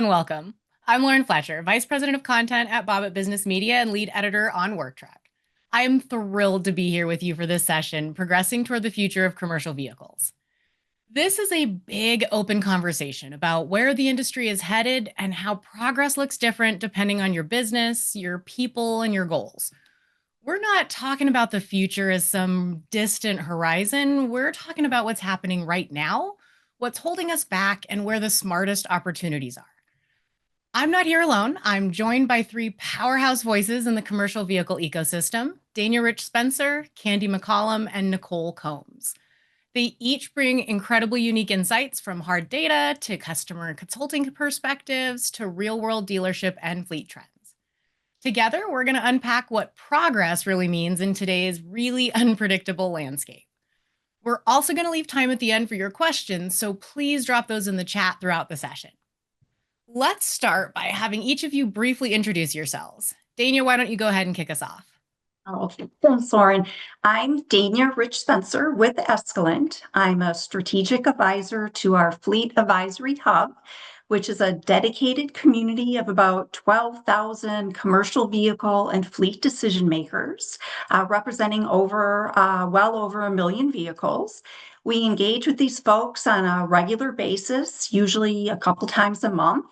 and welcome. I'm Lauren Fletcher, Vice President of Content at Bobit Business Media and lead editor on WorkTrack. I am thrilled to be here with you for this session, Progressing Toward the Future of Commercial Vehicles. This is a big open conversation about where the industry is headed and how progress looks different depending on your business, your people, and your goals. We're not talking about the future as some distant horizon. We're talking about what's happening right now, what's holding us back, and where the smartest opportunities are. I'm not here alone. I'm joined by three powerhouse voices in the commercial vehicle ecosystem, Dania Rich-Spencer, Candy McCollum, and Nicole Combs. They each bring incredibly unique insights from hard data to customer consulting perspectives to real-world dealership and fleet trends. Together, we're going to unpack what progress really means in today's really unpredictable landscape. We're also going to leave time at the end for your questions, so please drop those in the chat throughout the session. Let's start by having each of you briefly introduce yourselves. Dania, why don't you go ahead and kick us off? Oh, thanks, Lauren. I'm Dania Rich-Spencer with Escalent. I'm a strategic advisor to our Fleet Advisory Hub, which is a dedicated community of about 12,000 commercial vehicle and fleet decision makers, representing well over 1 million vehicles. We engage with these folks on a regular basis, usually a couple times a month,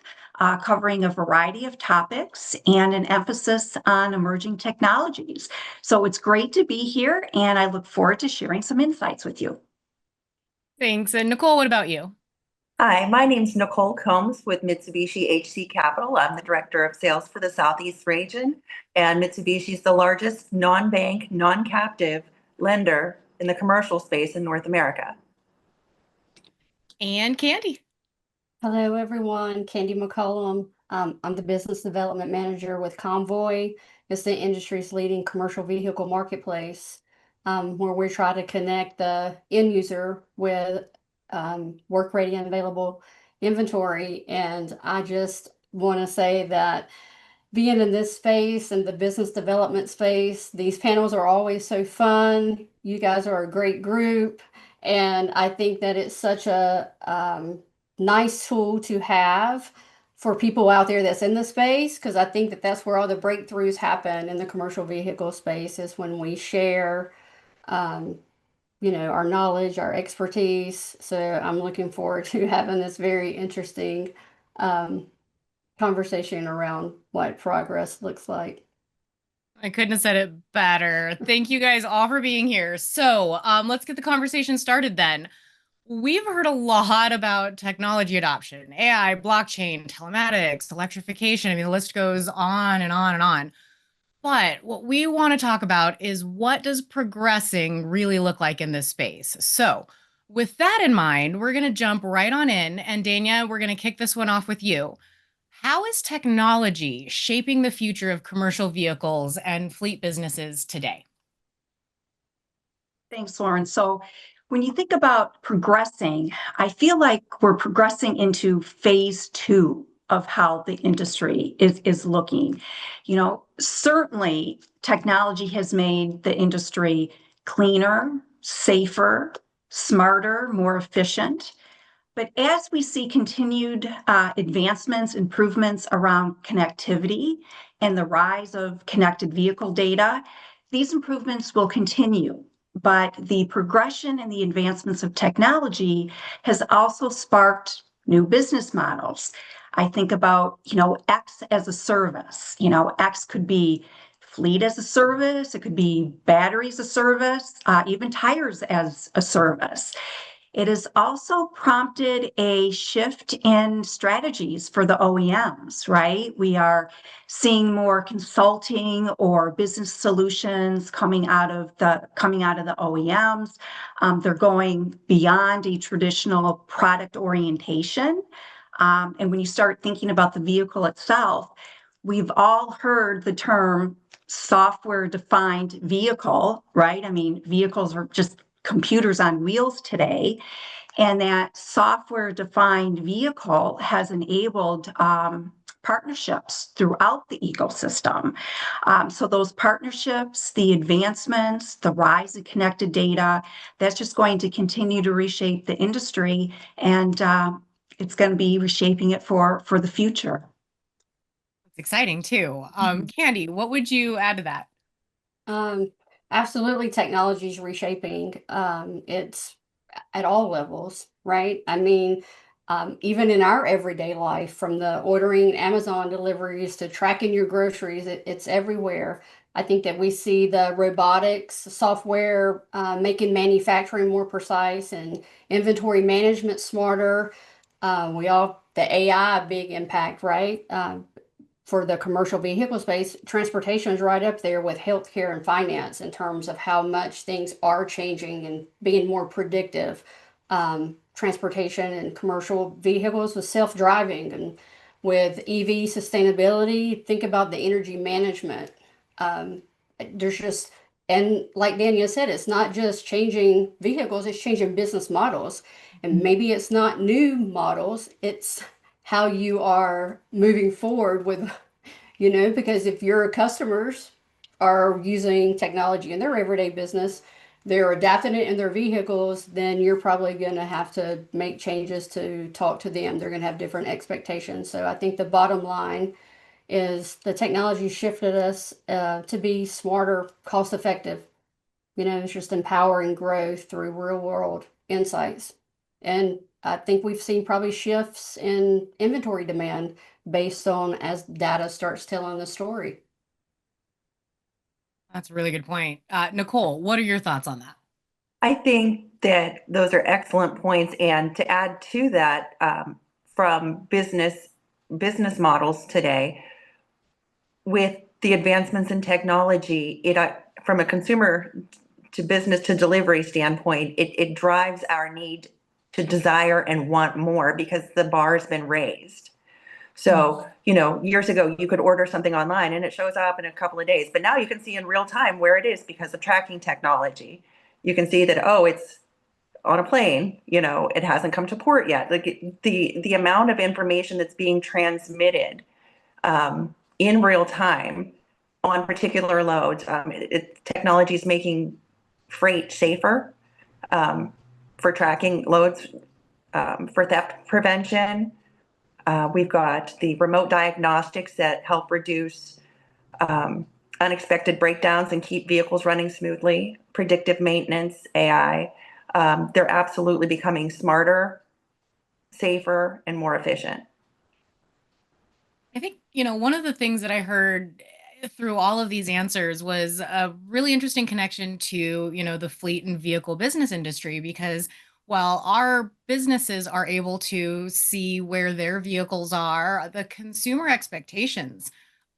covering a variety of topics and an emphasis on emerging technologies. So it's great to be here, and I look forward to sharing some insights with you. Thanks. And Nicole, what about you? Hi, my name's Nicole Combs with Mitsubishi HC Capital. I'm the Director of Sales for the Southeast region, and Mitsubishi is the largest non-bank, non-captive lender in the commercial space in North America. And Candy. Hello, everyone. Candy McCollum. I'm the Business Development Manager with Convoy. It's the industry's leading commercial vehicle marketplace, where we try to connect the end user with work-ready and available inventory. And I just want to say that being in this space and the business development space, these panels are always so fun. You guys are a great group. And I think that it's such a nice tool to have for people out there that's in the space, because I think that that's where all the breakthroughs happen in the commercial vehicle space, is when we share our knowledge, our expertise. So I'm looking forward to having this very interesting conversation around what progress looks like. I couldn't have said it better. Thank you guys all for being here. So let's get the conversation started then. We've heard a lot about technology adoption, AI, blockchain, telematics, electrification. I mean, the list goes on and on and on. But what we want to talk about is, what does progressing really look like in this space? So with that in mind, we're going to jump right on in. And Dania, we're going to kick this one off with you. How is technology shaping the future of commercial vehicles and fleet businesses today? Thanks, Lauren. So when you think about progressing, I feel like we're progressing into phase 2 of how the industry is looking. Certainly technology has made the industry cleaner, safer, smarter, more efficient. But as we see continued advancements, improvements around connectivity and the rise of connected vehicle data, these improvements will continue. But the progression and the advancements of technology has also sparked new business models. I think about, X as a service. X could be fleet as a service. It could be batteries as a service, even tires as a service. It has also prompted a shift in strategies for the OEMs, right? We are seeing more consulting or business solutions coming out of the OEMs. They're going beyond a traditional product orientation. And when you start thinking about the vehicle itself, we've all heard the term software-defined vehicle, right? I mean, vehicles are just computers on wheels today, and that software-defined vehicle has enabled partnerships throughout the ecosystem. So those partnerships, the advancements, the rise of connected data, that's just going to continue to reshape the industry and it's going to be reshaping it for the future. It's exciting too. Candy, what would you add to that? Um, Absolutely, technology is reshaping. It's at all levels, right? I mean, even in our everyday life, from the ordering Amazon deliveries to tracking your groceries, it's everywhere. I think that we see the robotics software making manufacturing more precise and inventory management smarter. The AI, big impact, right? For the commercial vehicle space, transportation is right up there with healthcare and finance in terms of how much things are changing and being more predictive. Transportation and commercial vehicles with self-driving and with EV sustainability, think about the energy management. Um, there's just, and like Dania said, it's not just changing vehicles, it's changing business models. And maybe it's not new models, it's how you are moving forward with, because if your customers are using technology in their everyday business, they're adapting it in their vehicles, then you're probably going to have to make changes to talk to them. They're going to have different expectations. So I think the bottom line is the technology shifted us to be smarter, cost effective. It's just empowering growth through real world insights. And I think we've seen probably shifts in inventory demand based on as data starts telling the story. That's a really good point. Nicole, what are your thoughts on that? I think that those are excellent points. And to add to that, from business models today, with the advancements in technology, from a consumer to business to delivery standpoint, it drives our need to desire and want more because the bar has been raised. So, years ago, you could order something online and it shows up in a couple of days, but now you can see in real time where it is because of tracking technology. You can see that, oh, it's on a plane, it hasn't come to port yet. Like the amount of information that's being transmitted in real time on particular loads, technology is making freight safer for tracking loads, for theft prevention. We've got the remote diagnostics that help reduce unexpected breakdowns and keep vehicles running smoothly, predictive maintenance, AI. They're absolutely becoming smarter, safer, and more efficient. I think, one of the things that I heard through all of these answers was a really interesting connection to, the fleet and vehicle business industry, because while our businesses are able to see where their vehicles are, the consumer expectations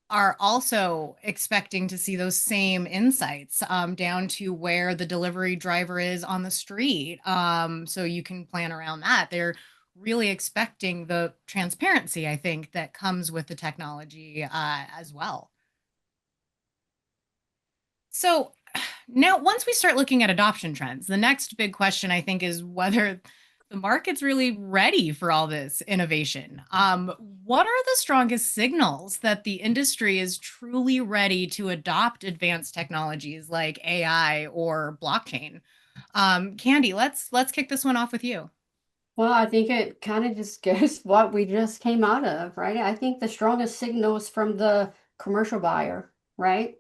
are also expecting to see those same insights down to where the delivery driver is on the street. So you can plan around that. They're really expecting the transparency, I think, that comes with the technology as well. So now, once we start looking at adoption trends, the next big question, I think, is whether the market's really ready for all this innovation. What are the strongest signals that the industry is truly ready to adopt advanced technologies like AI or blockchain? Candy, let's kick this one off with you. Well, I think it kind of just goes what we just came out of, right? I think the strongest signal is from the commercial buyer, right?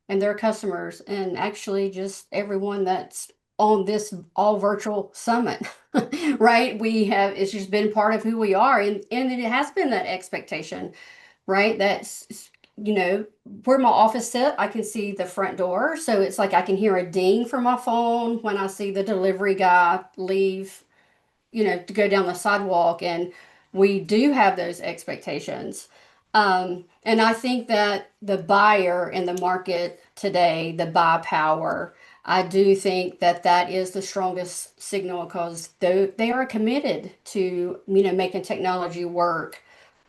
And their customers, and actually just everyone that's on this all virtual summit, right? It's just been part of who we are. And it has been that expectation, right? That's, where my office sit, I can see the front door. So it's like I can hear a ding from my phone when I see the delivery guy leave, to go down the sidewalk. And we do have those expectations. And I think that the buyer in the market today, the buy power, I do think that that is the strongest signal because they are committed to, making technology work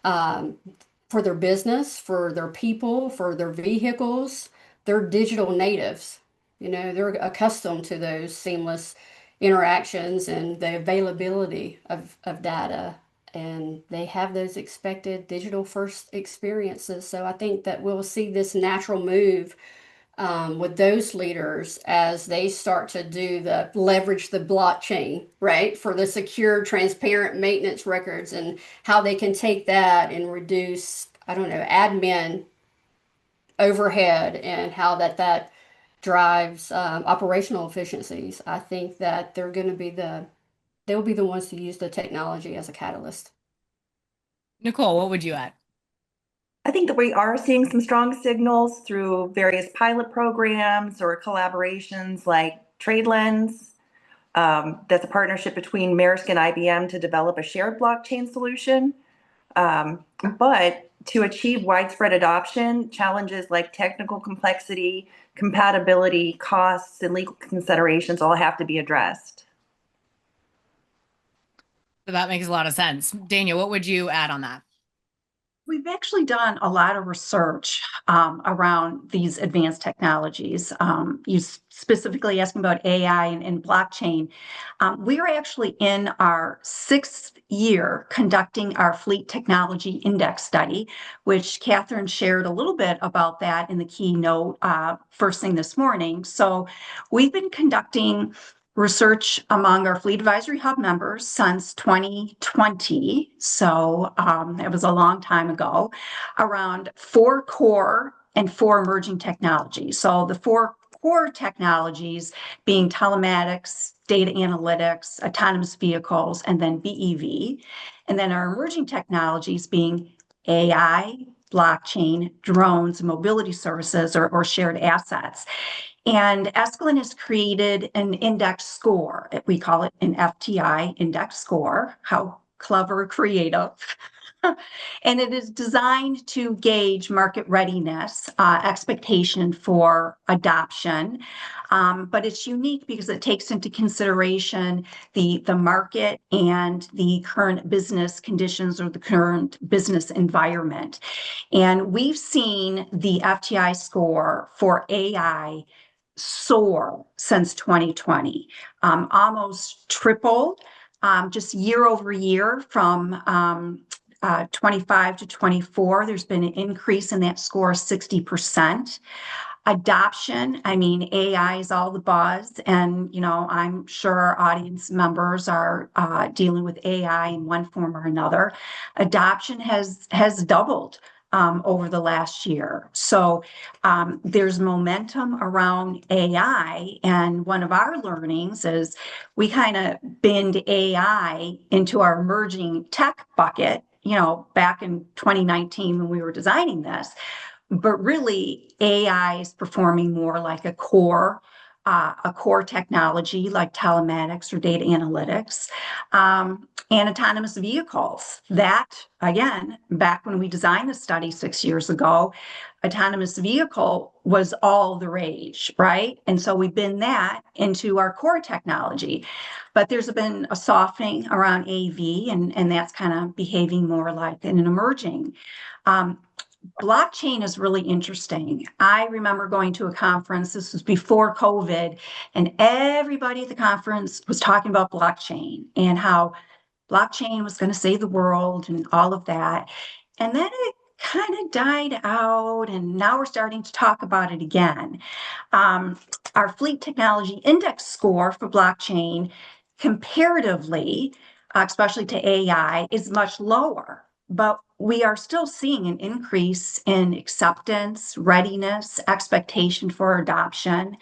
for their business, for their people, for their vehicles. They're digital natives. They're accustomed to those seamless interactions and the availability of data, and they have those expected digital first experiences. So I think that we'll see this natural move with those leaders as they start to leverage the blockchain, right, for the secure, transparent maintenance records, and how they can take that and reduce, I don't know, admin overhead, and how that drives operational efficiencies. I think that they'll be the ones to use the technology as a catalyst. Nicole, what would you add? I think that we are seeing some strong signals through various pilot programs or collaborations like TradeLens. That's a partnership between Maersk and IBM to develop a shared blockchain solution. But to achieve widespread adoption, challenges like technical complexity, compatibility, costs, and legal considerations all have to be addressed. So that makes a lot of sense. Dania, what would you add on that? We've actually done a lot of research around these advanced technologies. You specifically asking about AI and blockchain. We're actually in our 6th year conducting our Fleet Technology Index study, which Catherine shared a little bit about that in the keynote first thing this morning. So we've been conducting research among our Fleet Advisory Hub members since 2020. So it was a long time ago, around 4 core and 4 emerging technologies. So the 4 core technologies being telematics, data analytics, autonomous vehicles, and then BEV. And then our emerging technologies being AI, blockchain, drones, mobility services, or shared assets. And Escalent has created an index score. We call it an FTI index score. How clever, creative. And it is designed to gauge market readiness, expectation for adoption. But it's unique because it takes into consideration the market and the current business conditions or the current business environment. And we've seen the FTI score for AI soar since 2020, almost tripled just year over year from 25 to 24. There's been an increase in that score of 60%. Adoption, I mean, AI is all the buzz, and I'm sure our audience members are dealing with AI in one form or another. Adoption has doubled over the last year. So there's momentum around AI. And one of our learnings is we kind of binned AI into our emerging tech bucket, back in 2019 when we were designing this. But really, AI is performing more like a core technology like telematics or data analytics, and autonomous vehicles. That, again, back when we designed the study 6 years ago, autonomous vehicle was all the rage, right? And so we bin that into our core technology. But there's been a softening around AV, and that's kind of behaving more like an emerging. Blockchain is really interesting. I remember going to a conference, this was before COVID, and everybody at the conference was talking about blockchain and how blockchain was going to save the world and all of that. And then it kind of died out, and now we're starting to talk about it again. Our Fleet Technology Index score for blockchain comparatively, especially to AI, is much lower. But we are still seeing an increase in acceptance, readiness, expectation for adoption.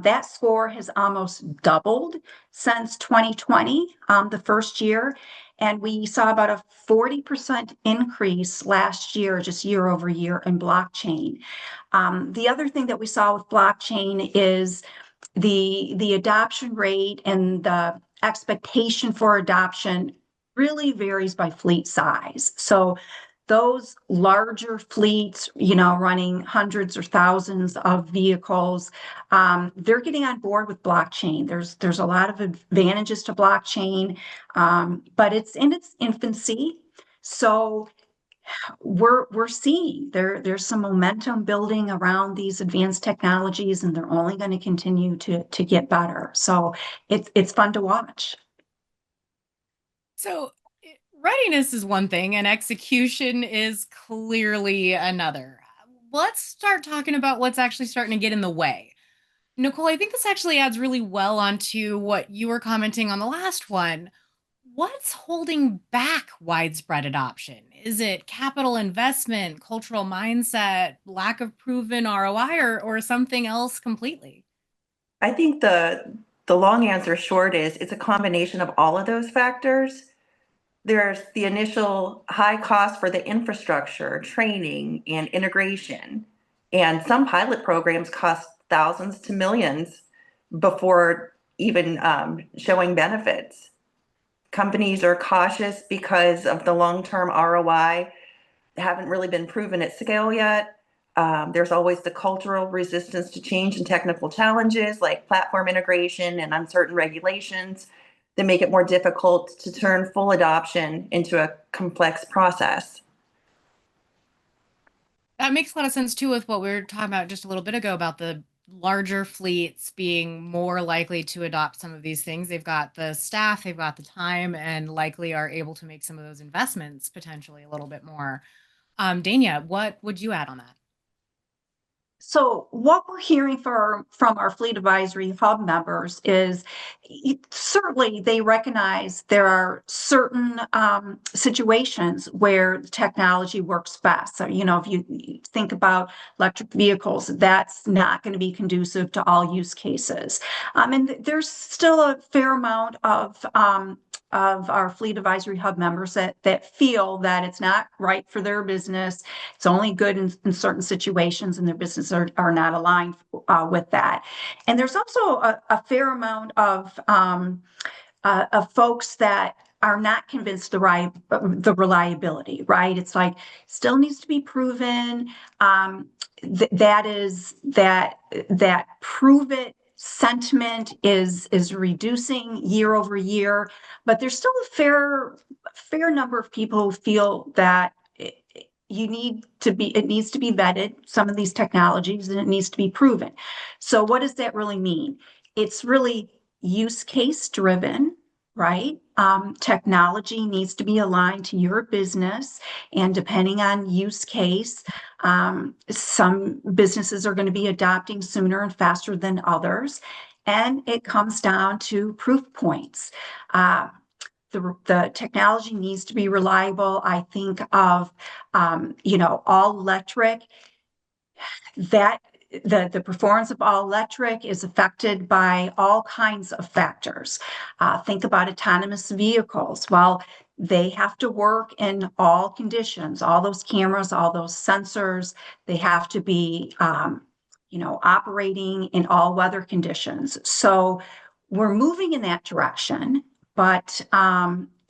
That score has almost doubled since 2020, the first year. And we saw about a 40% increase last year, just year over year, in blockchain. The other thing that we saw with blockchain is the adoption rate and the expectation for adoption really varies by fleet size. So those larger fleets, running hundreds or thousands of vehicles, they're getting on board with blockchain. There's a lot of advantages to blockchain, but it's in its infancy. So we're seeing there's some momentum building around these advanced technologies, and they're only going to continue to get better. So it's fun to watch. So readiness is one thing and execution is clearly another. let's start talking about what's actually starting to get in the way. Nicole, I think this actually adds really well onto what you were commenting on the last one. What's holding back widespread adoption? Is it capital investment, cultural mindset, lack of proven ROI, or something else completely? I think the long answer short is it's a combination of all of those factors. There's the initial high cost for the infrastructure, training, and integration. And some pilot programs cost thousands to millions before even showing benefits. Companies are cautious because of the long-term ROI haven't really been proven at scale yet. There's always the cultural resistance to change and technical challenges like platform integration and uncertain regulations that make it more difficult to turn full adoption into a complex process. That makes a lot of sense too with what we were talking about just a little bit ago about the larger fleets being more likely to adopt some of these things. They've got the staff, they've got the time, and likely are able to make some of those investments potentially a little bit more. Dania, what would you add on that? So what we're hearing from our Fleet Advisory Hub members is certainly they recognize there are certain situations where technology works best. So, if you think about electric vehicles, that's not going to be conducive to all use cases. And there's still a fair amount of our Fleet Advisory Hub members that feel that it's not right for their business. It's only good in certain situations, and their business are not aligned with that. And there's also a fair amount of folks that are not convinced the reliability, right? It's like still needs to be proven. That prove it sentiment is reducing year over year, but there's still a fair number of people who feel that it needs to be vetted, some of these technologies, and it needs to be proven. So what does that really mean? It's really use case driven, right? Technology needs to be aligned to your business, and depending on use case, some businesses are going to be adopting sooner and faster than others. And it comes down to proof points. The technology needs to be reliable. I think of, all electric, that the performance of all electric is affected by all kinds of factors. Think about autonomous vehicles. Well, they have to work in all conditions, all those cameras, all those sensors, they have to be, operating in all weather conditions. So we're moving in that direction, but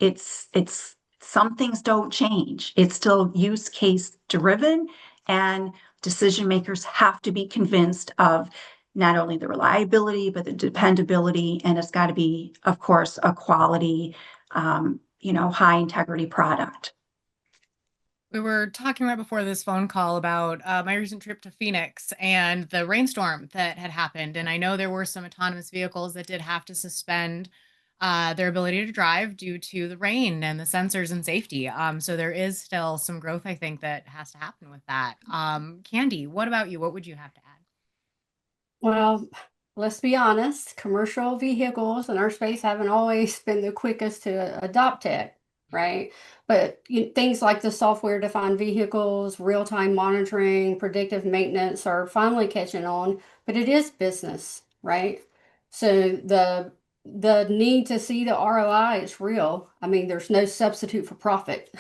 it's some things don't change. It's still use case driven, and decision makers have to be convinced of not only the reliability, but the dependability, and it's got to be, of course, a quality, high integrity product. We were talking right before this phone call about my recent trip to Phoenix and the rainstorm that had happened. And I know there were some autonomous vehicles that did have to suspend their ability to drive due to the rain and the sensors and safety. So there is still some growth, I think, that has to happen with that. Candy, what about you? What would you have to add? Well, let's be honest, commercial vehicles in our space haven't always been the quickest to adopt tech, right? But things like the software-defined vehicles, real-time monitoring, predictive maintenance are finally catching on, but it is business, right? So the need to see the ROI is real. I mean, there's no substitute for profit.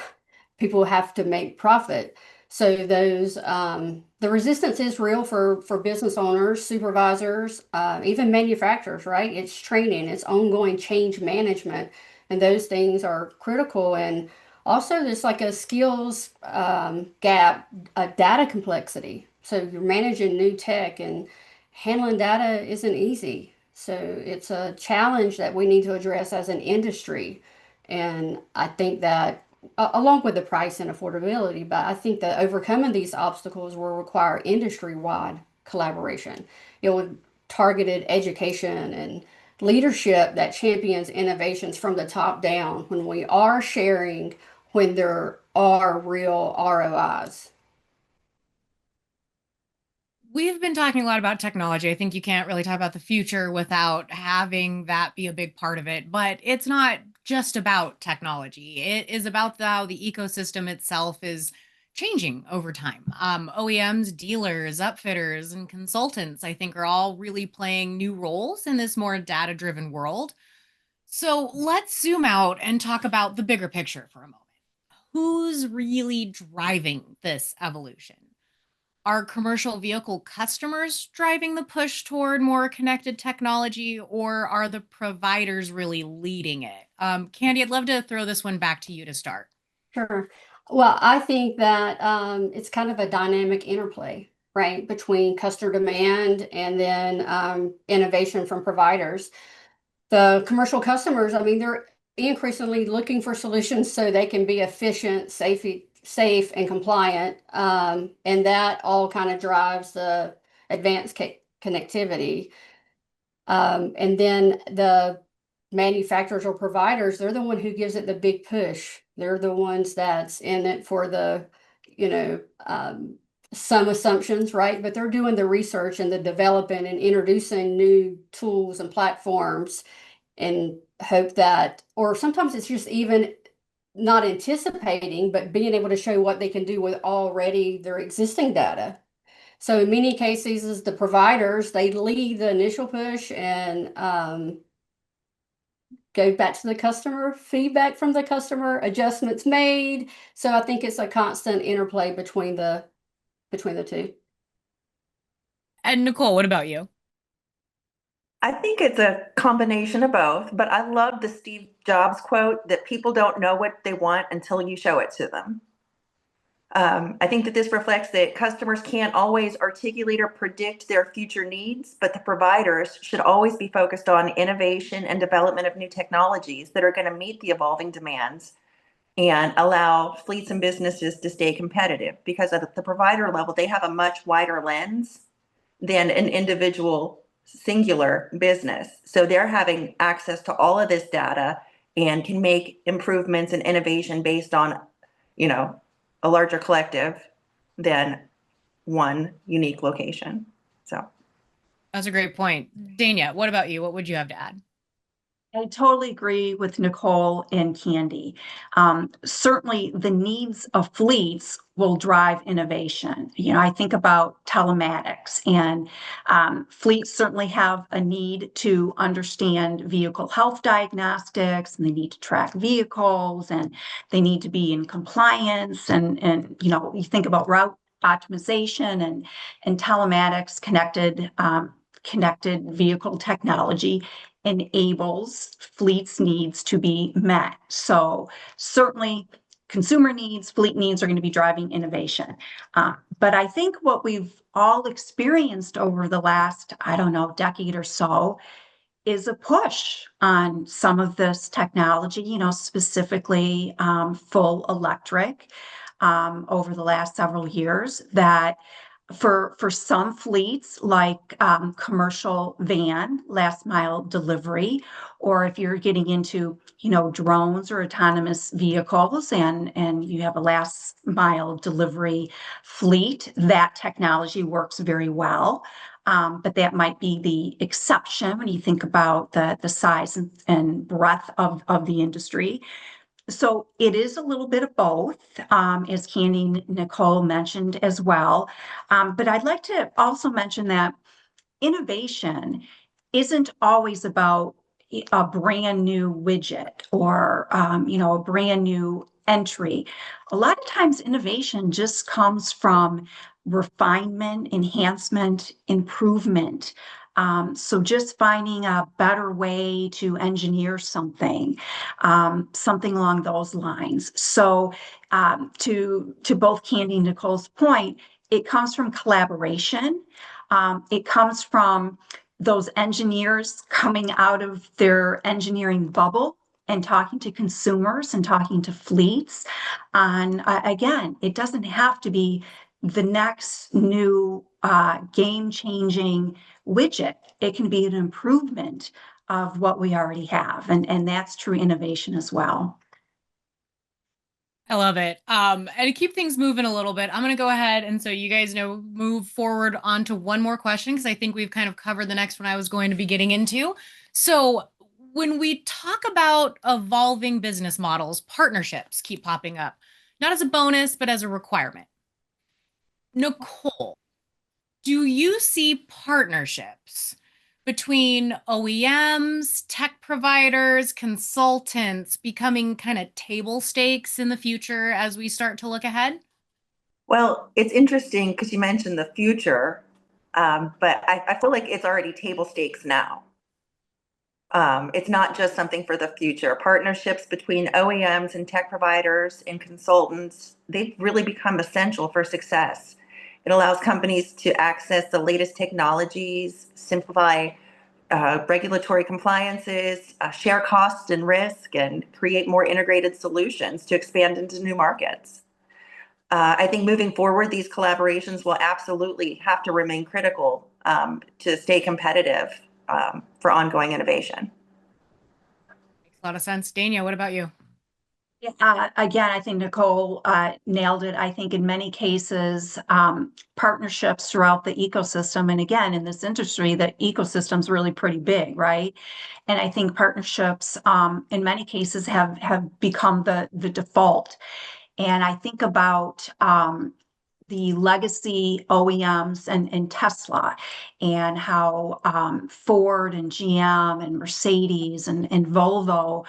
People have to make profit. So the resistance is real for business owners, supervisors, even manufacturers, right? It's training, it's ongoing change management, and those things are critical. And also there's like a skills gap, a data complexity. So you're managing new tech, and handling data isn't easy. So it's a challenge that we need to address as an industry. And I think that along with the price and affordability, but I think that overcoming these obstacles will require industry-wide collaboration. With targeted education and leadership that champions innovations from the top down when we are sharing, when there are real ROIs. We've been talking a lot about technology. I think you can't really talk about the future without having that be a big part of it. But it's not just about technology, it is about how the ecosystem itself is changing over time. OEMs, dealers, upfitters, and consultants, I think, are all really playing new roles in this more data driven world. So let's zoom out and talk about the bigger picture for a moment. Who's really driving this evolution? Are commercial vehicle customers driving the push toward more connected technology, or are the providers really leading it? Candy, I'd love to throw this one back to you to start. Sure. Well, I think that it's kind of a dynamic interplay, right, between customer demand and then innovation from providers. The commercial customers, I mean, they're increasingly looking for solutions so they can be efficient, safe and compliant. And that all kind of drives the advanced connectivity. And then the manufacturers or providers, they're the one who gives it the big push. They're the ones that's in it for the, you know, some assumptions, right? But they're doing the research and the developing and introducing new tools and platforms and hope that, or sometimes it's just even not anticipating, but being able to show what they can do with already their existing data. So in many cases, as the providers, they lead the initial push and go back to the customer, feedback from the customer, adjustments made. So I think it's a constant interplay between the two. And Nicole, what about you? I think it's a combination of both, but I love the Steve Jobs quote that people don't know what they want until you show it to them. I think that this reflects that customers can't always articulate or predict their future needs, but the providers should always be focused on innovation and development of new technologies that are going to meet the evolving demands and allow fleets and businesses to stay competitive. Because at the provider level, they have a much wider lens than an individual singular business. So they're having access to all of this data and can make improvements and innovation based on, you know, a larger collective than one unique location. So That's a great point. Dania, what about you? What would you have to add? I totally agree with Nicole and Candy. Certainly, the needs of fleets will drive innovation. You know, I think about telematics, and fleets certainly have a need to understand vehicle health diagnostics, and they need to track vehicles, and they need to be in compliance. And you know, you think about route optimization and telematics, connected vehicle technology enables fleets needs to be met. So certainly consumer needs, fleet needs are going to be driving innovation. But I think what we've all experienced over the last, I don't know, decade or so is a push on some of this technology, you know, specifically full electric over the last several years that for some fleets like commercial van last mile delivery, or if you're getting into, you know, drones or autonomous vehicles and you have a last mile delivery fleet, that technology works very well. But that might be the exception when you think about the size and breadth of the industry. So it is a little bit of both, as Candy and Nicole mentioned as well. But I'd like to also mention that innovation isn't always about a brand new widget or you know, a brand new entry. A lot of times innovation just comes from refinement, enhancement, improvement. So just finding a better way to engineer something, something along those lines. So to both Candy and Nicole's point, it comes from collaboration. It comes from those engineers coming out of their engineering bubble and talking to consumers and talking to fleets. And again, it doesn't have to be the next new game-changing widget. It can be an improvement of what we already have. And that's true innovation as well. I love it. And to keep things moving a little bit, I'm going to go ahead and so you guys know, move forward onto one more question because I think we've kind of covered the next one I was going to be getting into. So when we talk about evolving business models, partnerships keep popping up, not as a bonus, but as a requirement. Nicole, do you see partnerships between OEMs, tech providers, consultants becoming kind of table stakes in the future as we start to look ahead? Well, it's interesting because you mentioned the future, but I feel like it's already table stakes now. It's not just something for the future. Partnerships between OEMs and tech providers and consultants, they've really become essential for success. It allows companies to access the latest technologies, simplify regulatory compliances, share costs and risk, and create more integrated solutions to expand into new markets. I think moving forward, these collaborations will absolutely have to remain critical to stay competitive for ongoing innovation. Makes a lot of sense. Dania, what about you? Again, I think Nicole nailed it. I think in many cases, partnerships throughout the ecosystem, and again, in this industry, the ecosystem's really pretty big, right? And I think partnerships, in many cases, have become the default. And I think about the legacy OEMs and Tesla and how Ford and GM and Mercedes and Volvo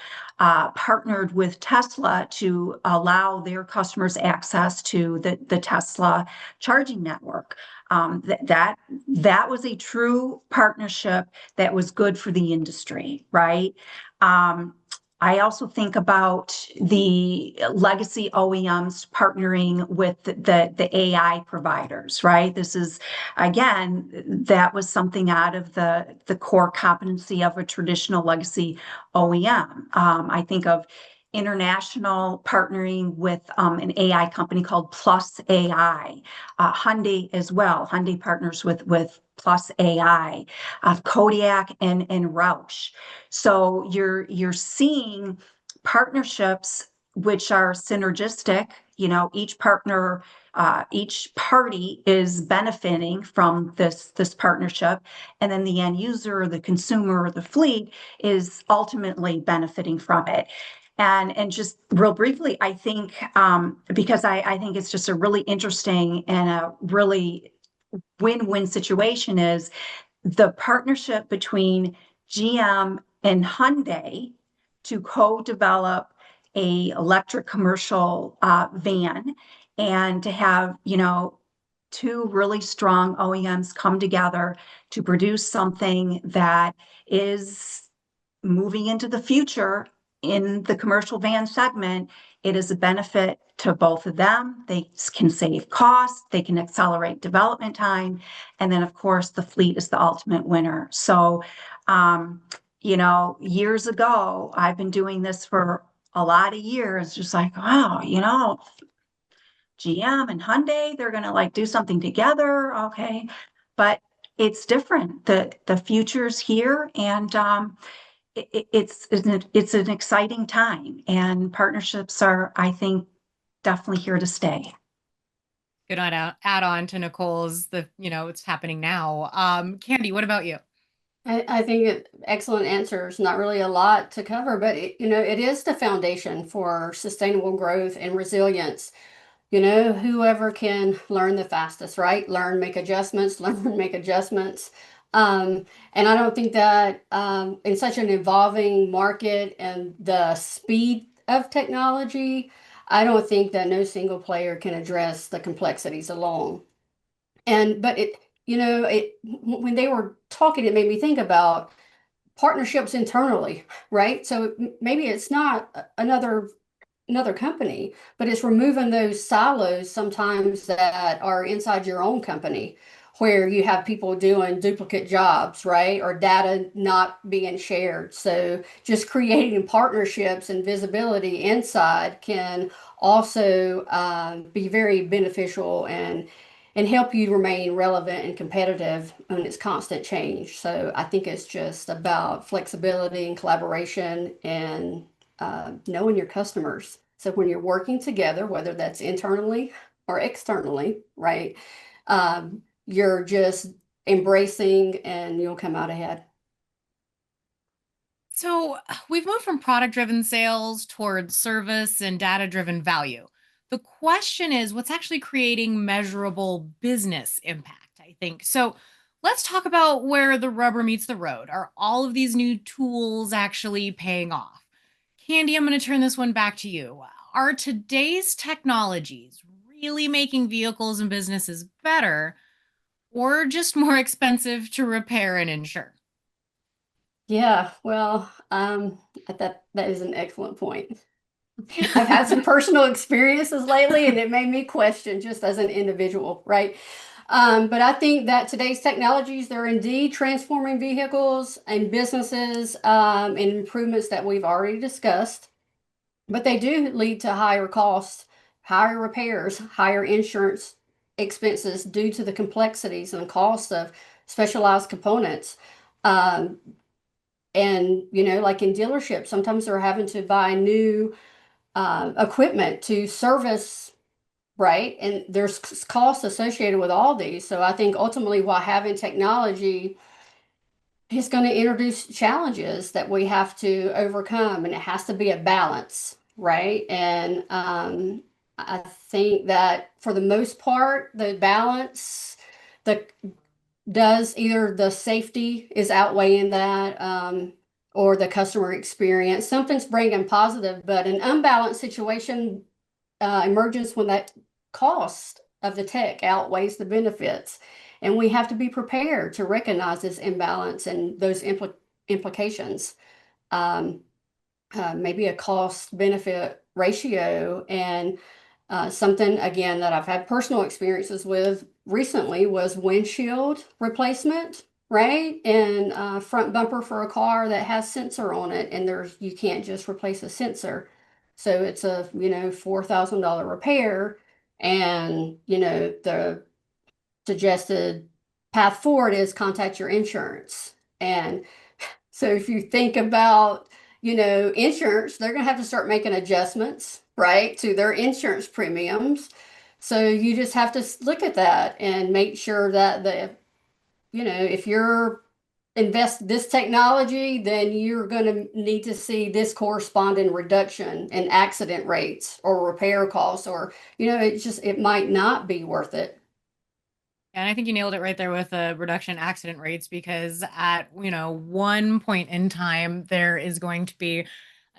partnered with Tesla to allow their customers access to the Tesla charging network. That was a true partnership that was good for the industry, right? I also think about the legacy OEMs partnering with the AI providers, right? This is, again, that was something out of the core competency of a traditional legacy OEM. I think of international partnering with an AI company called Plus AI, Hyundai as well. Hyundai partners with Plus AI, Kodiak and Roush. So you're seeing partnerships which are synergistic. You know, each partner, each party is benefiting from this partnership, and then the end user, the consumer, the fleet is ultimately benefiting from it. And just real briefly, I think because I think it's just a really interesting and a really win-win situation is the partnership between GM and Hyundai to co-develop a electric commercial van and to have, you know, two really strong OEMs come together to produce something that is moving into the future in the commercial van segment. It is a benefit to both of them. They can save costs, they can accelerate development time, and then of course the fleet is the ultimate winner. So, you know, years ago, I've been doing this for a lot of years, just like, wow, you know, GM and Hyundai, they're gonna like do something together, okay, but it's different. The future's here, and it's an exciting time, and partnerships are, I think, definitely here to stay. Good add on to Nicole's it's happening now. Candy, what about you? I think excellent answers. Not really a lot to cover, but it is the foundation for sustainable growth and resilience. Whoever can learn the fastest, right? Learn, make adjustments, learn, make adjustments. And I don't think that in such an evolving market and the speed of technology, I don't think that no single player can address the complexities alone. But when they were talking, it made me think about partnerships internally, right? So maybe it's not another company, but it's removing those silos sometimes that are inside your own company, where you have people doing duplicate jobs, right? Or data not being shared. So just creating partnerships and visibility inside can also be very beneficial and help you remain relevant and competitive on its constant change. So I think it's just about flexibility and collaboration and knowing your customers. So when you're working together, whether that's internally or externally, right? You're just embracing and you'll come out ahead. So we've moved from product-driven sales towards service and data-driven value. The question is, what's actually creating measurable business impact, I think. So let's talk about where the rubber meets the road. Are all of these new tools actually paying off? Candy, I'm going to turn this one back to you. Are today's technologies really making vehicles and businesses better or just more expensive to repair and insure? Yeah, well, that is an excellent point. I've had some personal experiences lately, and it made me question just as an individual, right? But I think that today's technologies, they're indeed transforming vehicles and businesses, and improvements that we've already discussed. But they do lead to higher costs, higher repairs, higher insurance expenses due to the complexities and cost of specialized components. Um, and, like in dealerships, sometimes they're having to buy new equipment to service, right? And there's costs associated with all these. So I think ultimately, while having technology is going to introduce challenges that we have to overcome, and it has to be a balance, right? And I think that for the most part, the balance the does either the safety is outweighing that, or the customer experience. Something's bringing positive, but an unbalanced situation emerges when that cost of the tech outweighs the benefits. And we have to be prepared to recognize this imbalance and those implications. Um, Maybe a cost benefit ratio. And something, again, that I've had personal experiences with recently was windshield replacement, right? And front bumper for a car that has sensor on it, and you can't just replace a sensor. So it's a, $4,000 repair, and, the suggested path forward is contact your insurance. And so if you think about, insurance, they're going to have to start making adjustments, right, to their insurance premiums. So you just have to look at that and make sure that if you're invest this technology, then you're going to need to see this corresponding reduction in accident rates or repair costs, or, it might not be worth it. And I think you nailed it right there with the reduction in accident rates, because at, one point in time, there is going to be,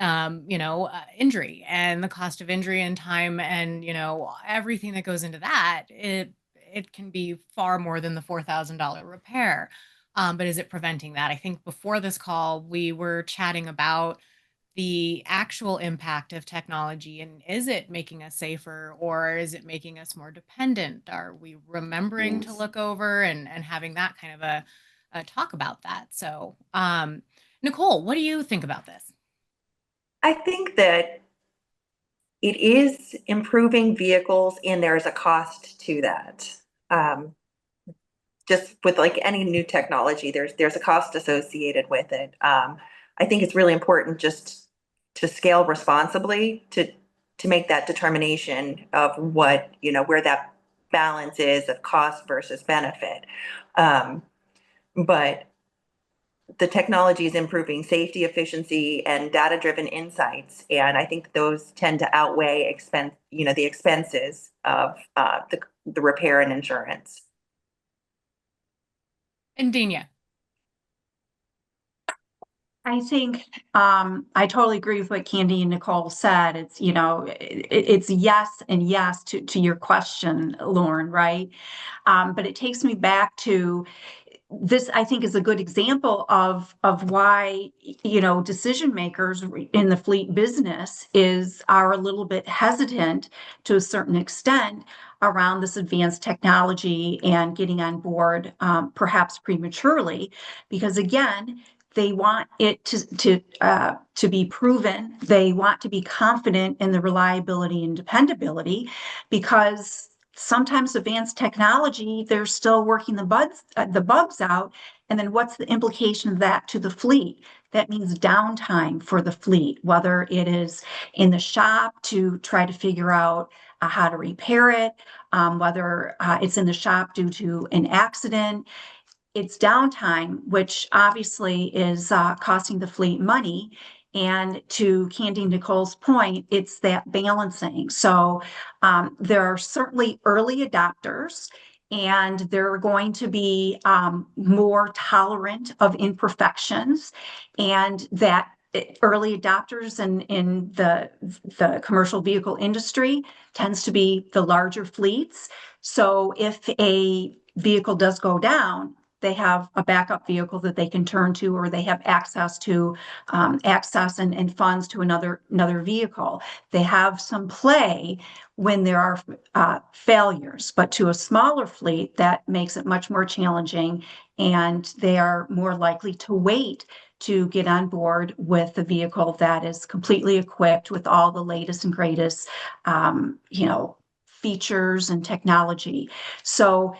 injury, and the cost of injury and time and, everything that goes into that, it can be far more than the $4,000 repair. But is it preventing that? I think before this call, we were chatting about the actual impact of technology, and is it making us safer or is it making us more dependent? Are we remembering to Yes. look over and having that kind of a talk about that? So, Nicole, what do you think about this? I think that it is improving vehicles, and there's a cost to that. Just with like any new technology, there's a cost associated with it. I think it's really important just to scale responsibly, to make that determination of what, where that balance is of cost versus benefit. But the technology is improving safety, efficiency, and data-driven insights, and I think those tend to outweigh the expenses of the repair and insurance. And Dania. I think I totally agree with what Candy and Nicole said. It's, it's yes and yes to your question, Lauren, right? But it takes me back to this. I think is a good example of why, decision makers in the fleet business are a little bit hesitant to a certain extent around this advanced technology and getting on board, perhaps prematurely, because again, they want it to be proven. They want to be confident in the reliability and dependability, because sometimes advanced technology, they're still working the bugs out, And then what's the implication of that to the fleet? That means downtime for the fleet, whether it is in the shop to try to figure out how to repair it, whether it's in the shop due to an accident. It's downtime, which obviously is costing the fleet money. And to Candy Nicole's point, it's that balancing. So there are certainly early adopters, and they're going to be more tolerant of imperfections, and that early adopters in the commercial vehicle industry tends to be the larger fleets. So if a vehicle does go down, they have a backup vehicle that they can turn to, or they have access to access and funds to another vehicle. They have some play when there are failures, but to a smaller fleet, that makes it much more challenging, and they are more likely to wait to get on board with a vehicle that is completely equipped with all the latest and greatest, features and technology. So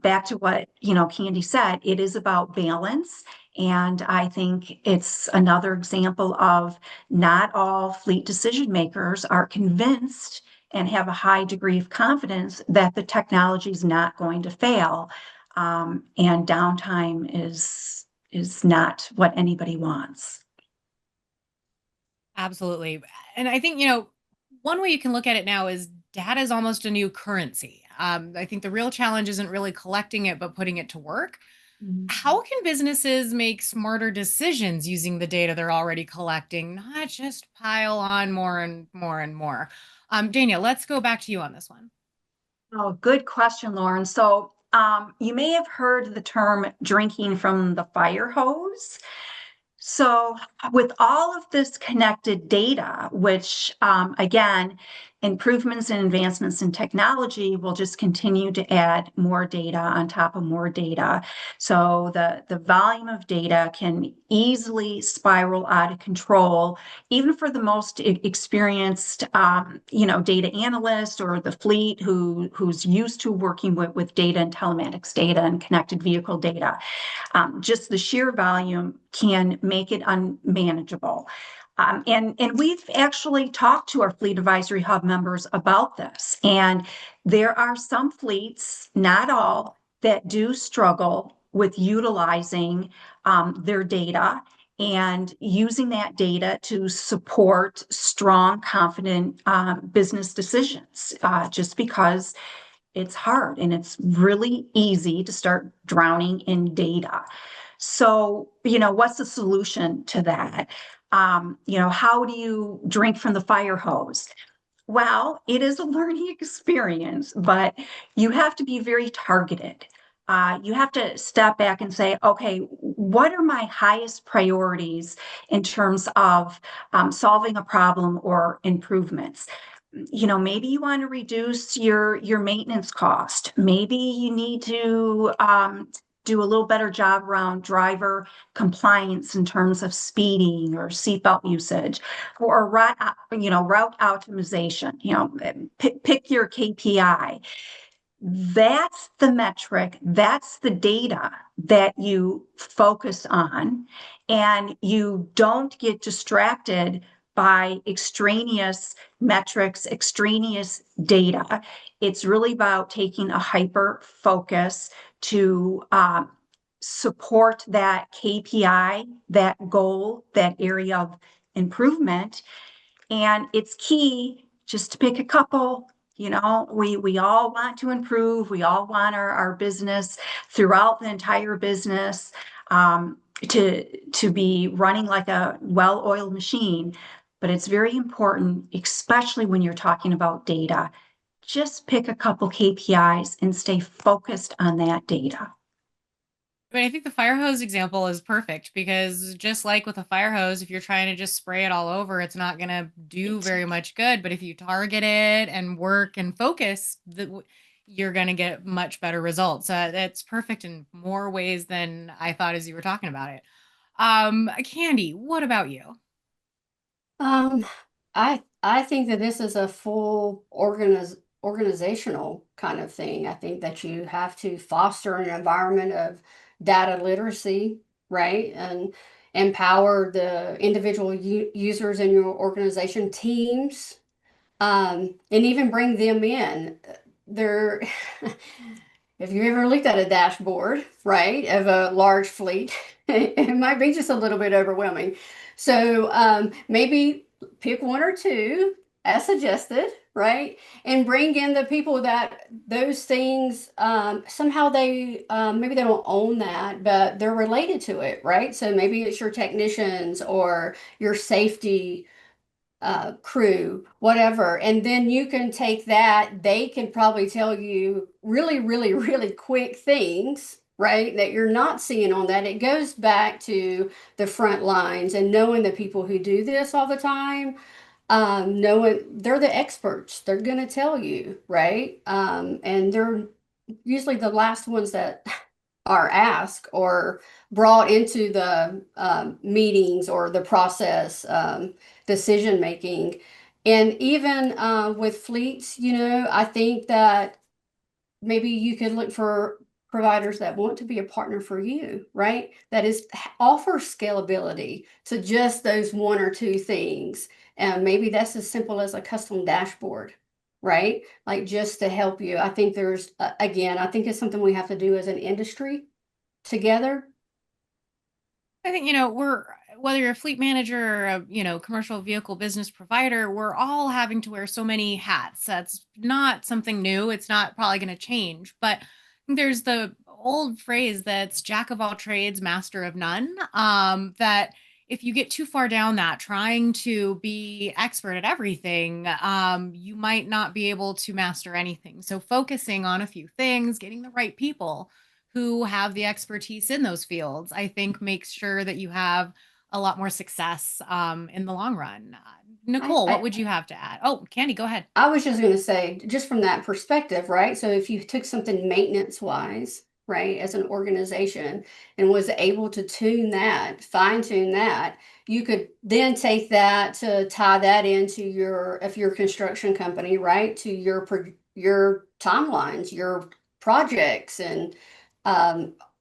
back to what Candy said, it is about balance. And I think it's another example of not all fleet decision makers are convinced and have a high degree of confidence that the technology is not going to fail. And downtime is not what anybody wants. Absolutely. And I think, one way you can look at it now is data is almost a new currency. I think the real challenge isn't really collecting it, but putting it to work. How can businesses make smarter decisions using the data they're already collecting, not just pile on more and more and more? Dania, let's go back to you on this one. Oh, good question, Lauren. So you may have heard the term drinking from the fire hose. So with all of this connected data, which again, improvements and advancements in technology will just continue to add more data on top of more data. So the volume of data can easily spiral out of control, even for the most experienced, data analyst or the fleet who's used to working with data and telematics data and connected vehicle data. Just the sheer volume can make it unmanageable. And we've actually talked to our Fleet Advisory Hub members about this. And there are some fleets, not all, that do struggle with utilizing their data and using that data to support strong, confident business decisions, just because it's hard and it's really easy to start drowning in data. So, what's the solution to that? How do you drink from the fire hose? Well, it is a learning experience, but you have to be very targeted. You have to step back and say, okay, what are my highest priorities in terms of solving a problem or improvements? Maybe you want to reduce your maintenance cost. Maybe you need to do a little better job around driver compliance in terms of speeding or seatbelt usage, or route optimization. Pick your KPI. That's the metric, that's the data that you focus on, and you don't get distracted by extraneous metrics, extraneous data. It's really about taking a hyper focus to support that KPI, that goal, that area of improvement. And it's key just to pick a couple. We all want to improve. We all want our business throughout the entire business to be running like a well-oiled machine. But it's very important, especially when you're talking about data, just pick a couple KPIs and stay focused on that data. But I think the fire hose example is perfect, because just like with a fire hose, if you're trying to just spray it all over, it's not going to do very much good. But if you target it and work and focus, you're going to get much better results. That's perfect in more ways than I thought as you were talking about it. Candy, what about you? I think that this is a full organizational kind of thing. I think that you have to foster an environment of data literacy, right? And empower the individual users in your organization teams, and even bring them in. They're if you ever looked at a dashboard, right, of a large fleet, it might be just a little bit overwhelming. So maybe pick one or two as suggested, right, and bring in the people that those things somehow they maybe they don't own that, but they're related to it, right? So maybe it's your technicians or your safety crew, whatever. And then you can take that, they can probably tell you really, really, really quick things, right? That you're not seeing on that. It goes back to the front lines and knowing the people who do this all the time, knowing they're the experts. They're going to tell you, right? And they're usually the last ones that are asked or brought into the meetings or the process decision making. And even with fleets, I think that maybe you could look for providers that want to be a partner for you, right? That is offer scalability to just those one or two things. And maybe that's as simple as a custom dashboard, right? Like just to help you. I think there's, again, I think it's something we have to do as an industry together. I think, we're, whether you're a fleet manager or a, commercial vehicle business provider, we're all having to wear so many hats. That's not something new. It's not probably going to change. But there's the old phrase that's jack of all trades, master of none. That if you get too far down that, trying to be expert at everything, you might not be able to master anything. So focusing on a few things, getting the right people who have the expertise in those fields, I think makes sure that you have a lot more success in the long run. Nicole, what would you have to add? Oh, Candy, go ahead. I was just going to say, just from that perspective, right? So if you took something maintenance wise, right, as an organization and was able to tune that, fine tune that, you could then take that to tie that into if you're a construction company, right, to your timelines, your projects, and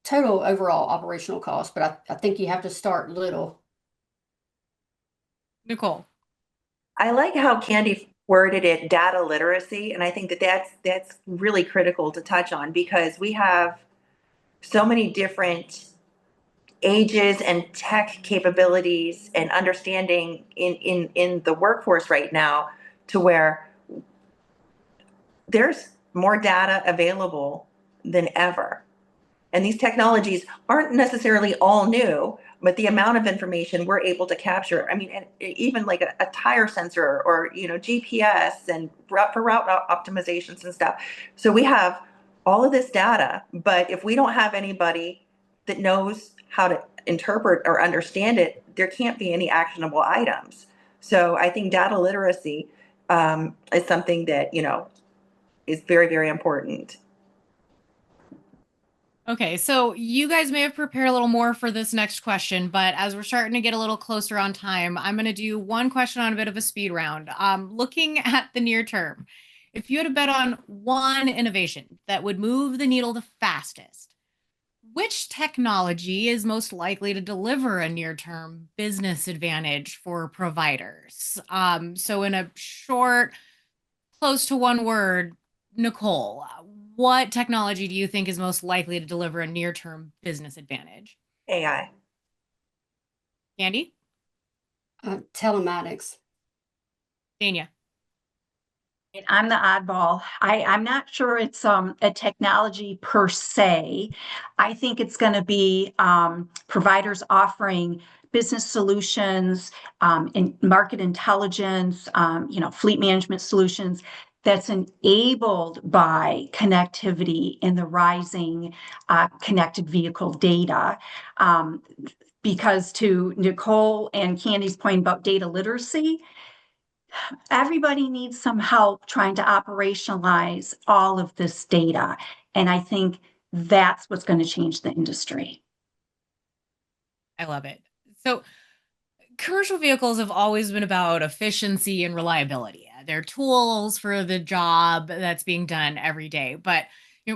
total overall operational cost. But I think you have to start little. Nicole. I like how Candy worded it, data literacy, and I think that that's really critical to touch on because we have so many different ages and tech capabilities and understanding in the workforce right now to where there's more data available than ever. And these technologies aren't necessarily all new, but the amount of information we're able to capture, I mean, and even like a tire sensor or, GPS and for route optimizations and stuff. So we have all of this data, but if we don't have anybody that knows how to interpret or understand it, there can't be any actionable items. So I think data literacy is something that, is very, very important. Okay, so you guys may have prepared a little more for this next question, but as we're starting to get a little closer on time, I'm going to do one question on a bit of a speed round. Looking at the near term, if you had to bet on one innovation that would move the needle the fastest, which technology is most likely to deliver a near-term business advantage for providers? So in a short, close to one word, Nicole, what technology do you think is most likely to deliver a near-term business advantage? AI. Candy? Telematics. Dania? I'm the oddball. I'm not sure it's a technology per se. I think it's going to be providers offering business solutions, in market intelligence, fleet management solutions that's enabled by connectivity in the rising connected vehicle data. Because to Nicole and Candy's point about data literacy, everybody needs some help trying to operationalize all of this data. And I think that's what's going to change the industry. I love it. So commercial vehicles have always been about efficiency and reliability. They're tools for the job that's being done every day. But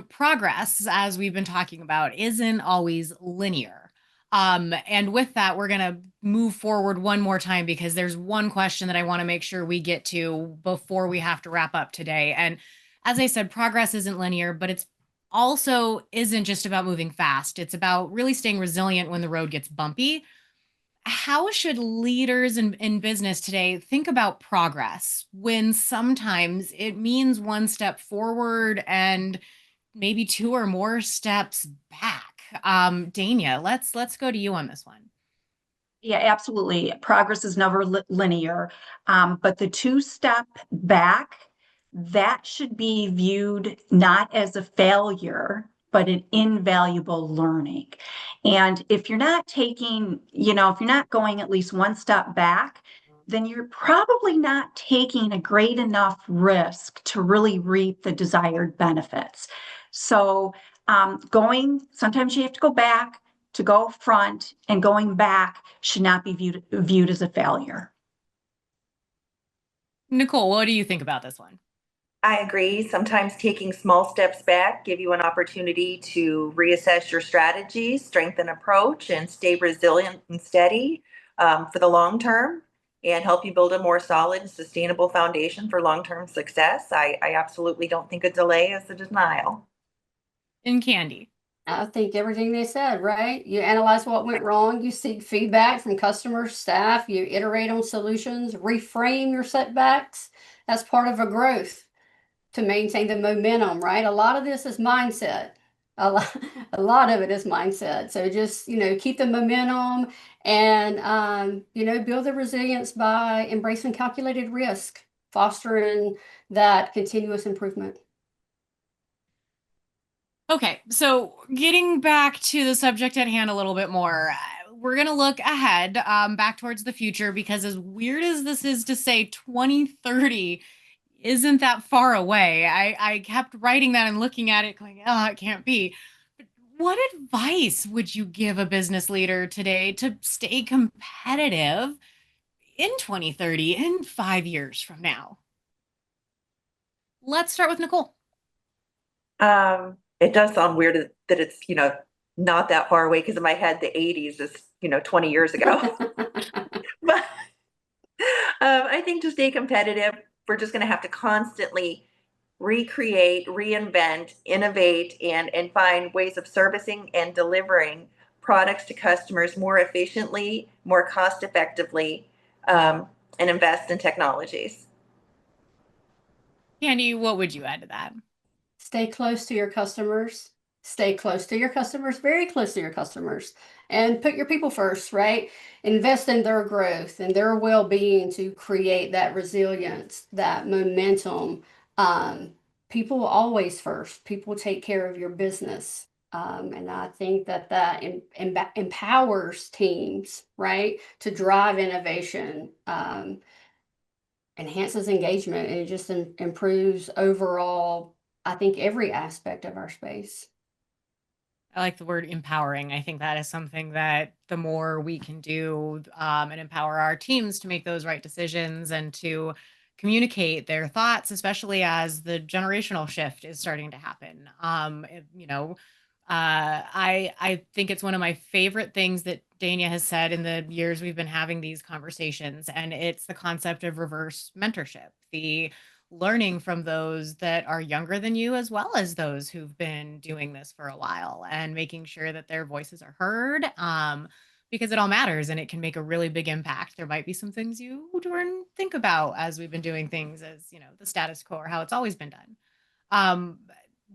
Progress, as we've been talking about, isn't always linear. And with that, we're going to move forward one more time because there's one question that I want to make sure we get to before we have to wrap up today. And as I said, progress isn't linear, but it's also isn't just about moving fast. It's about really staying resilient when the road gets bumpy. How should leaders in business today think about progress when sometimes it means one step forward and maybe two or more steps back? Dania, let's go to you on this one. Yeah, absolutely. Progress is never linear, but the two-step back, that should be viewed not as a failure, but an invaluable learning. And if you're not taking, if you're not going at least one step back, then you're probably not taking a great enough risk to really reap the desired benefits. So, sometimes you have to go back to go front, and going back should not be viewed as a failure. Nicole, what do you think about this one? I agree. Sometimes taking small steps back give you an opportunity to reassess your strategies, strengthen approach, and stay resilient and steady for the long term and help you build a more solid and sustainable foundation for long-term success. I absolutely don't think a delay is a denial. And Candy. I think everything they said, right? You analyze what went wrong, you seek feedback from customers, staff, you iterate on solutions, reframe your setbacks. That's part of a growth to maintain the momentum, right? A lot of this is mindset. A lot of it is mindset. So just, keep the momentum and, build the resilience by embracing calculated risk, fostering that continuous improvement. Okay, so getting back to the subject at hand a little bit more, we're going to look ahead, back towards the future, because as weird as this is to say, 2030 isn't that far away. I kept writing that and looking at it going, oh, it can't be. But what advice would you give a business leader today to stay competitive in 2030, in 5 years from now? Let's start with Nicole. It does sound weird that it's, not that far away because in my head, the 80s is, 20 years ago. But I think to stay competitive, we're just going to have to constantly recreate, reinvent, innovate, and find ways of servicing and delivering products to customers more efficiently, more cost effectively, and invest in technologies. Candy, what would you add to that? Stay close to your customers. Stay close to your customers, very close to your customers, and put your people first, right? Invest in their growth and their well-being to create that resilience, that momentum. People always first. People take care of your business. And I think that empowers teams, right, to drive innovation, enhances engagement, and it just improves overall, I think, every aspect of our space. I like the word empowering. I think that is something that the more we can do, and empower our teams to make those right decisions and to communicate their thoughts, especially as the generational shift is starting to happen. I think it's one of my favorite things that Dania has said in the years we've been having these conversations, and it's the concept of reverse mentorship, the learning from those that are younger than you, as well as those who've been doing this for a while, and making sure that their voices are heard, because it all matters and it can make a really big impact. There might be some things you don't think about as we've been doing things as, the status quo or how it's always been done.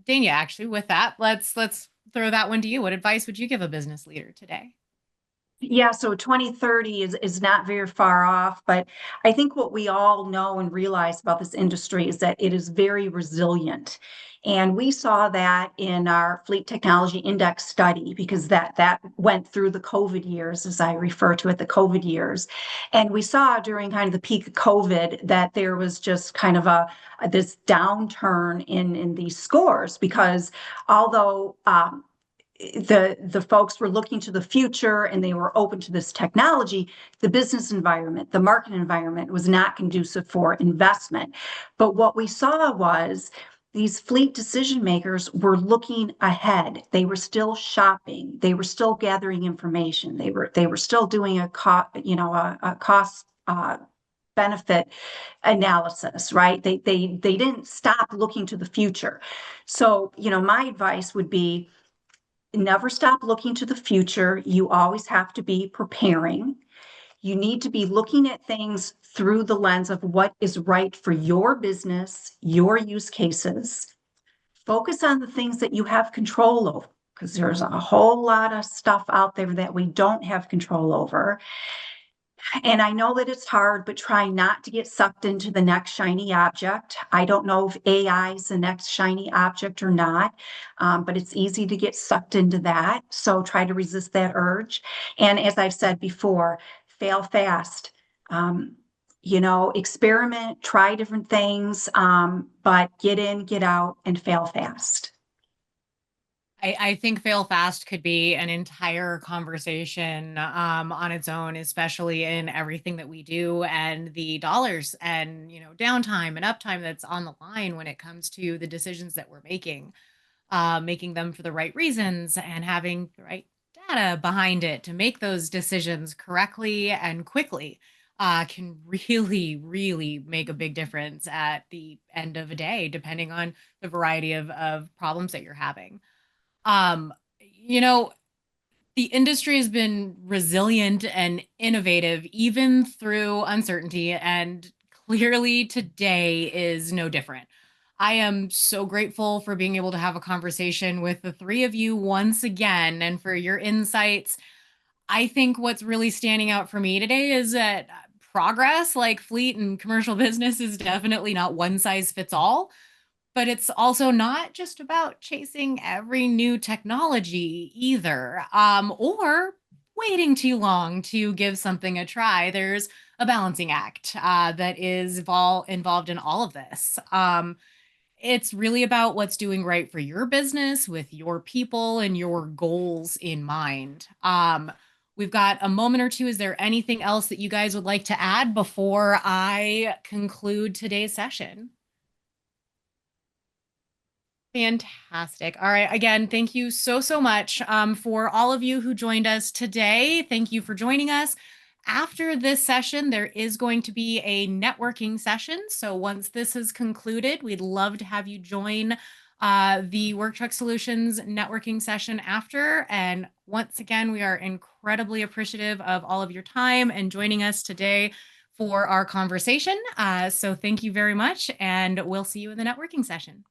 Dania, actually, with that, let's throw that one to you. What advice would you give a business leader today? Yeah, so 2030 is not very far off, but I think what we all know and realize about this industry is that it is very resilient. And we saw that in our Fleet Technology Index study, because that went through the COVID years, as I refer to it, the COVID years. And we saw during kind of the peak of COVID that there was just kind of this downturn in these scores, because although the folks were looking to the future and they were open to this technology, the business environment, the market environment was not conducive for investment. But what we saw was these fleet decision makers were looking ahead. They were still shopping. They were still gathering information. They were still doing a cost benefit analysis, right? They didn't stop looking to the future. So, my advice would be never stop looking to the future. You always have to be preparing. You need to be looking at things through the lens of what is right for your business, your use cases. Focus on the things that you have control over, because there's a whole lot of stuff out there that we don't have control over. And I know that it's hard, but try not to get sucked into the next shiny object. I don't know if AI is the next shiny object or not, but it's easy to get sucked into that. So try to resist that urge. And as I've said before, fail fast. Experiment, try different things, but get in, get out, and fail fast. I think fail fast could be an entire conversation on its own, especially in everything that we do and the dollars and downtime and uptime that's on the line when it comes to the decisions that we're making them for the right reasons and having the right data behind it to make those decisions correctly and quickly can really, really make a big difference at the end of a day, depending on the variety of problems that you're having. Um, you know, the industry has been resilient and innovative even through uncertainty, and clearly today is no different. I am so grateful for being able to have a conversation with the three of you once again and for your insights. I think what's really standing out for me today is that progress, like fleet and commercial business, is definitely not one size fits all. But it's also not just about chasing every new technology either, or waiting too long to give something a try. There's a balancing act that is involved in all of this. It's really about what's doing right for your business with your people and your goals in mind. We've got a moment or two. Is there anything else that you guys would like to add before I conclude today's session? Fantastic. All right. Again, thank you so, so much for all of you who joined us today. Thank you for joining us. After this session, there is going to be a networking session. So once this is concluded, we'd love to have you join the Work Truck Solutions networking session after. And once again, we are incredibly appreciative of all of your time and joining us today for our conversation. So thank you very much, and we'll see you in the networking session.